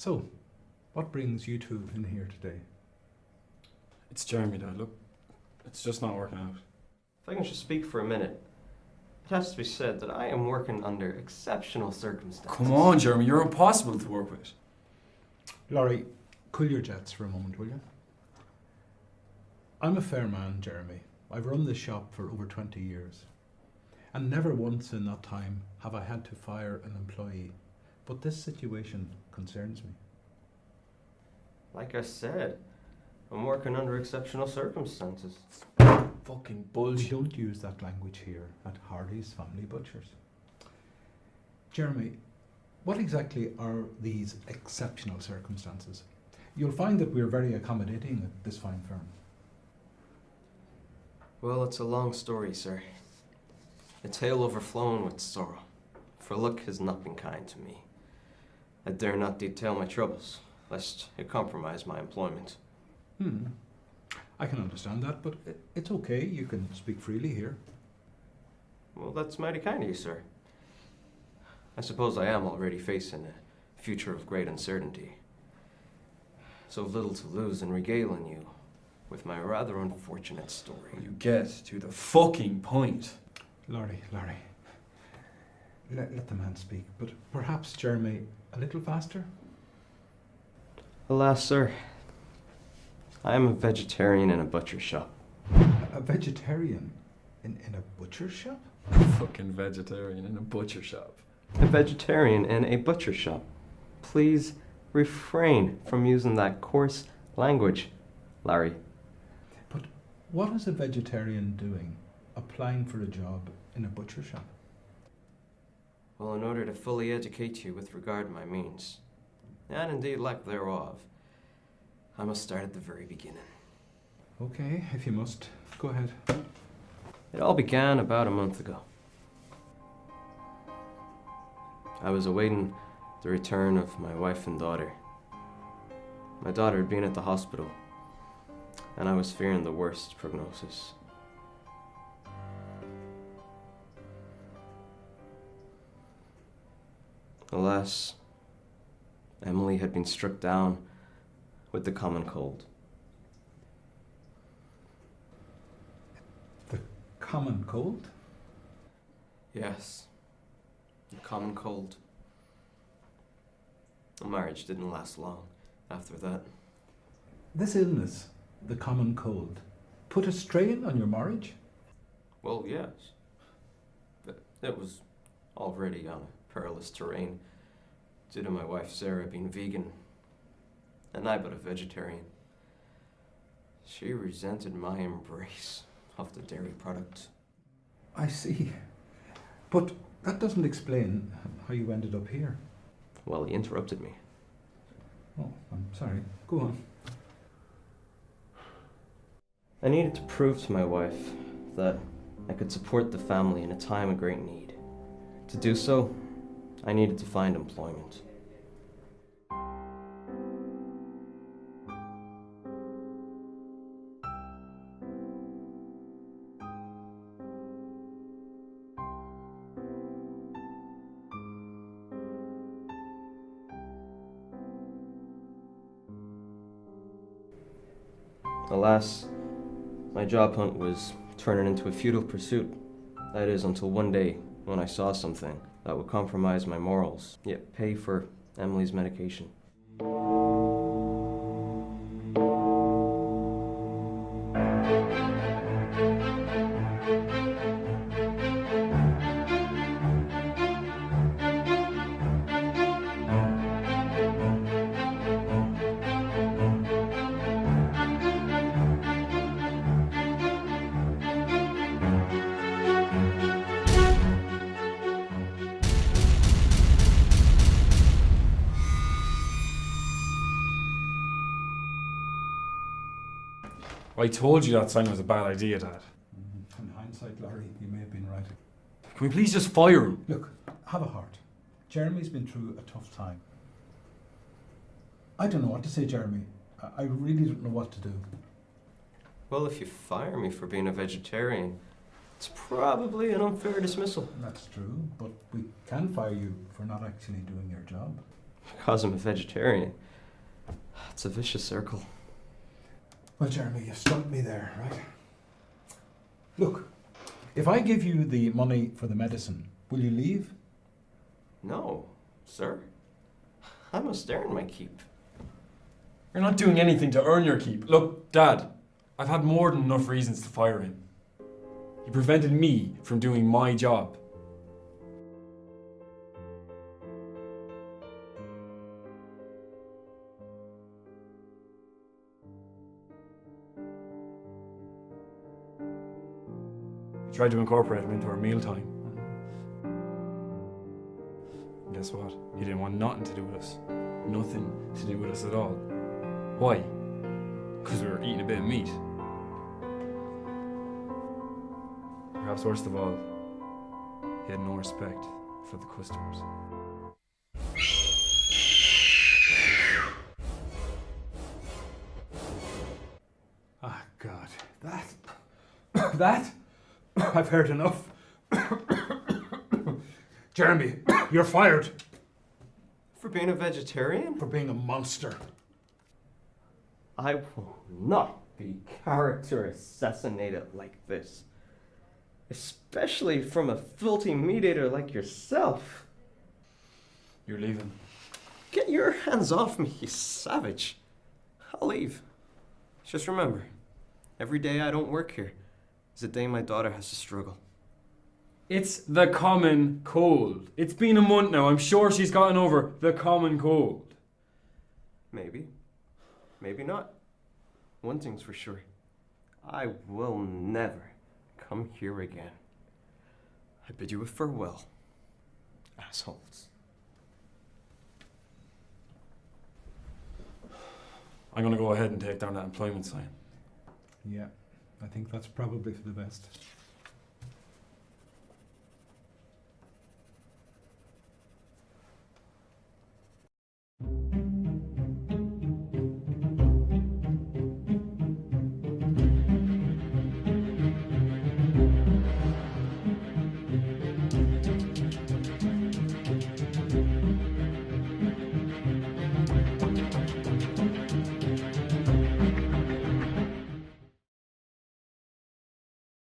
So, what brings you two in here today? It's Jeremy, Dad. Look, it's just not working out. If I can just speak for a minute, it has to be said that I am working under exceptional circumstances. Come on, Jeremy, you're impossible to work with. Laurie, cool your jets for a moment, will you? I'm a fair man, Jeremy. I've run this shop for over 20 years. And never once in that time have I had to fire an employee. But this situation concerns me. Like I said, I'm working under exceptional circumstances. Fucking We bullshit. don't use that language here at Hardy's Family Butchers. Jeremy, what exactly are these exceptional circumstances? You'll find that we're very accommodating at this fine firm. Well, it's a long story, sir. A tale overflowing with sorrow. For luck has not been kind to me. I dare not detail my troubles, lest it compromise my employment. I can understand that, but it's okay. You can speak freely here. Well, that's mighty kind of you, sir. I suppose I am already facing a future of great uncertainty. So little to lose in regaling you with my rather unfortunate story. You get to the fucking point. Laurie, let the man speak, but perhaps, Jeremy, a little faster? Alas, sir, I am a vegetarian in a butcher shop. A vegetarian in a butcher shop? Fucking vegetarian in a butcher shop. A vegetarian in a butcher shop. Please refrain from using that coarse language, Larry. But what is a vegetarian doing applying for a job in a butcher shop? Well, in order to fully educate you with regard to my means, and indeed lack thereof, I must start at the very beginning. Okay, if you must, go ahead. It all began about a month ago. I was awaiting the return of my wife and daughter. My daughter had been at the hospital, and I was fearing the worst prognosis. Alas, Emily had been struck down with the common cold. The common cold? Yes, the common cold. The marriage didn't last long after that. This illness, the common cold, put a strain on your marriage? Well, yes. But it was already on a perilous terrain due to my wife Sarah being vegan and I but a vegetarian. She resented my embrace of the dairy product. I see. But that doesn't explain how you ended up here. Well, he interrupted me. Oh, I'm sorry. Go on. I needed to prove to my wife that I could support the family in a time of great need. To do so, I needed to find employment. Alas, my job hunt was turning into a futile pursuit. That is, until one day when I saw something that would compromise my morals, yet pay for Emily's medication. I told you that sign was a bad idea, Dad. In hindsight, Laurie, you may have been right. Can we please just fire him? Look, have a heart. Jeremy's been through a tough time. I don't know what to say, Jeremy. I really don't know what to do. Well, if you fire me for being a vegetarian, it's probably an unfair dismissal. That's true, but we can fire you for not actually doing your job. because I'm a vegetarian. It's a vicious circle. Well, Jeremy, you stumped me there, right? Look, if I give you the money for the medicine, will you leave? No, sir. I must earn my keep. You're not doing anything to earn your keep. Look, Dad, I've had more than enough reasons to fire him. He prevented me from doing my job. We tried to incorporate him into our mealtime. And guess what? He didn't want nothing to do with us. Nothing to do with us at all. Why? Because we were eating a bit of meat. Perhaps worst of all, he had no respect for the customers. Ah, God, that, I've heard enough. Jeremy, you're fired For being a vegetarian? for being a monster. I will not be character assassinated like this. Especially from a filthy meat eater like yourself. You're leaving. Get your hands off me, you savage. I'll leave. Just remember, every day I don't work here is a day my daughter has to struggle. It's the common cold. It's been a month now. I'm sure she's gotten over the common cold. Maybe. Maybe not. One thing's for sure. I will never come here again. I bid you a farewell, assholes. I'm gonna go ahead and take down that employment sign. Yeah, I think that's probably for the best.